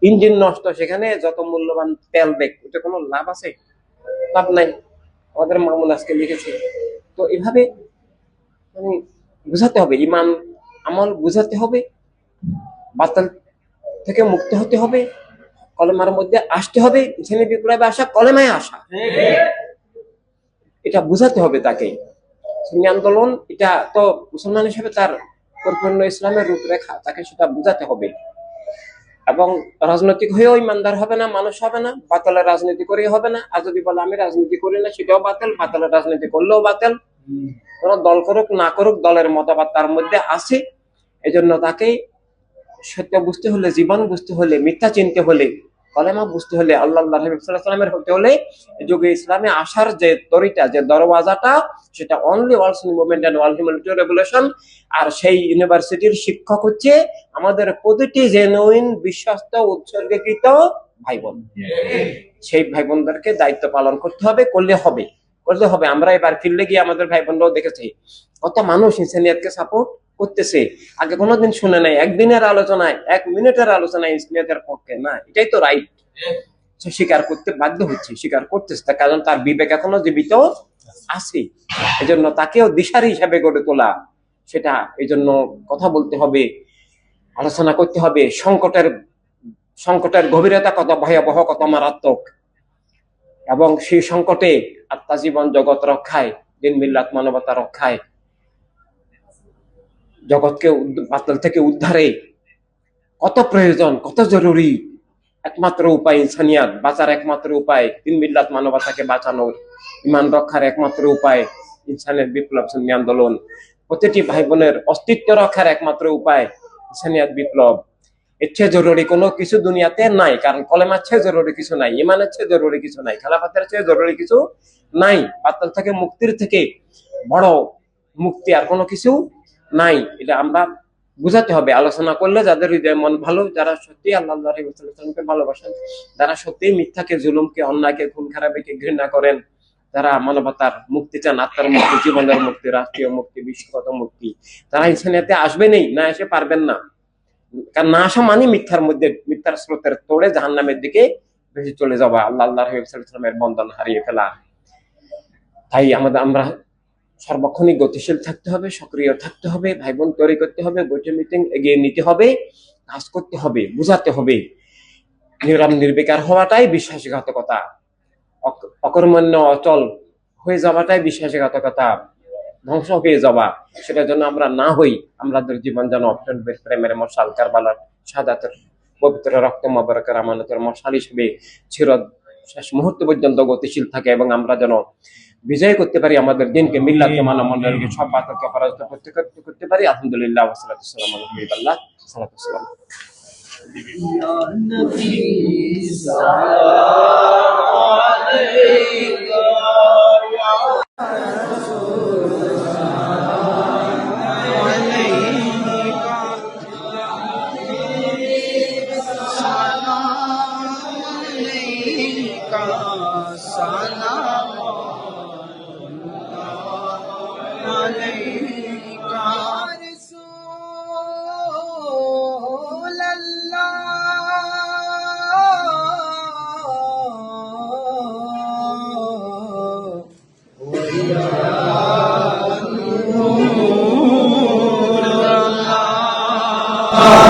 Engine নষ্ট, সেখানে যত মূল্যবান তেল দেখ, ওটা কোনো লাভ আছে? লাভ নাই। আমাদের মামুন আজকে লিখেছে। তো এভাবে মানে বুঝাতে হবে, ইমান আমল বুঝাতে হবে, বাতিল থেকে মুক্ত হতে হবে, কলেমার মধ্যে আসতে হবে। ইসলামী বিপ্লবে আসা, কলেমায় আসা, এটা বুঝাতে হবে তাকে। সুন্নি আন্দোলন এটা তো মুসলমান হিসেবে তার পরিপূর্ণ ইসলামের রূপরেখা, তাকে সেটা বুঝাতে হবে। এবং রাজনৈতিক হয়েও ইমানদার হবে না, মানুষ হবে না, বাতিলের রাজনীতি করে হবে না। আর যদি বলে আমি রাজনীতি করি না, সেটাও বাতিল, বাতিলের রাজনীতি করলেও বাতিল। কোন দল করুক না করুক, দলের মতবাদ তার মধ্যে আছে। এজন্য তাকে সত্য বুঝতে হলে, জীবন বুঝতে হলে, মিথ্যা চিনতে হলে, কলেমা বুঝতে হলে, আল্লাহ সাল্লামের হতে হলে, যুগে ইসলামে আসার যে তরিটা, যে দরওয়াজাটা, সেটা only world Sunni movement and world humanity revolution. আর সেই ইউনিভার্সিটির শিক্ষক হচ্ছে আমাদের প্রতিটি জেনুইন বিশ্বস্ত উৎসর্গীকৃত ভাই বোন। সেই ভাই বোনদেরকে দায়িত্ব পালন করতে হবে, করলে হবে। আমরা এবার ফিল্ডে গিয়ে আমাদের ভাই বোনরাও দেখেছি কত মানুষ ইনসানিয়াতকে সাপোর্ট করতেছে। আগে কোনোদিন শুনে নাই, একদিনের আলোচনায়, 1 মিনিটের আলোচনায় ইনসানিয়াতের পক্ষে না, এটাই তো রাইট। সে স্বীকার করতে বাধ্য হচ্ছে, স্বীকার করতেছে, তার কারণ তার বিবেক এখনো জীবিত আছে। এজন্য তাকেও দিশারি হিসাবে গড়ে তোলা, সেটা এই জন্য কথা বলতে হবে, আলোচনা করতে হবে। সংকটের গভীরতা কত ভয়াবহ, কত মারাত্মক, এবং সেই সংকটে আত্মা জীবন জগৎ রক্ষায়, দিন মিল্লাত মানবতা রক্ষায়, জগৎকে বাতিল থেকে উদ্ধারে কত প্রয়োজন, কত জরুরি। একমাত্র উপায় ইনসানিয়াত বাঁচার, একমাত্র উপায় দিন মিল্লাত মানবতাকে বাঁচানোর, ইমান রক্ষার একমাত্র উপায় ইনসানের বিপ্লব, সুন্নি আন্দোলন। প্রতিটি ভাই বোনের অস্তিত্ব রক্ষার একমাত্র উপায় ইনসানিয়াত বিপ্লব। এর চেয়ে জরুরি কোনো কিছু দুনিয়াতে নাই, কারণ কলেমার চেয়ে জরুরি কিছু নাই, ইমানের চেয়ে জরুরি কিছু নাই, খেলাফতের চেয়ে জরুরি কিছু নাই। বাতিল থেকে মুক্তির থেকে বড় মুক্তি আর কোনো কিছু নাই। এটা আমরা বুঝাতে হবে, আলোচনা করলে। যাদের হৃদয় মন ভালো, যারা সত্যি আল্লাহকে ভালোবাসেন, যারা সত্যি মিথ্যাকে, জুলুমকে, অন্যায়কে, খুন খারাপিকে ঘৃণা করেন, যারা মানবতার মুক্তি চান, আত্মার মুক্তি, জীবনের মুক্তি, রাষ্ট্রীয় মুক্তি, বিশ্বগত মুক্তি, তারা ইনসানিয়াতে আসবেনই, না এসে পারবেন না। কারণ না আসা মানে মিথ্যার মধ্যে, মিথ্যার স্রোতের তোড়ে জাহান্নামের দিকে বেশি চলে যাওয়া, আল্লাহর বন্ধন হারিয়ে ফেলা। তাই আমরা সর্বক্ষণিক গতিশীল থাকতে হবে, সক্রিয় থাকতে হবে, ভাই বোন তৈরি করতে হবে, বৈঠক মিটিং এগিয়ে নিতে হবে, কাজ করতে হবে, বুঝাতে হবে। নিরব নির্বিকার হওয়াটাই বিশ্বাসঘাতকতা, অকর্মণ্য অচল হয়ে যাওয়াটাই বিশ্বাসঘাতকতা, ধ্বংস হয়ে যাওয়া। সেটার জন্য আমরা না হই। আমাদের জীবন যেন প্রেমের মশাল, কারবালার শাহাদাতের পবিত্র রক্ত মোবারকের আমানতের মশাল হিসেবে চির শেষ মুহূর্ত পর্যন্ত গতিশীল থাকে, এবং আমরা যেন বিজয় করতে পারি আমাদের দিনকে, মিল্লাতকে, মানবমণ্ডলকে, সব বাতিলকে পরাজিত করতে পারি। আলহামদুলিল্লাহ, ওয়াসসালাতু ওয়াসসালামু আলা রাসূলিল্লাহ, সাল্লাল্লাহু আলাইহি ওয়াসাল্লাম।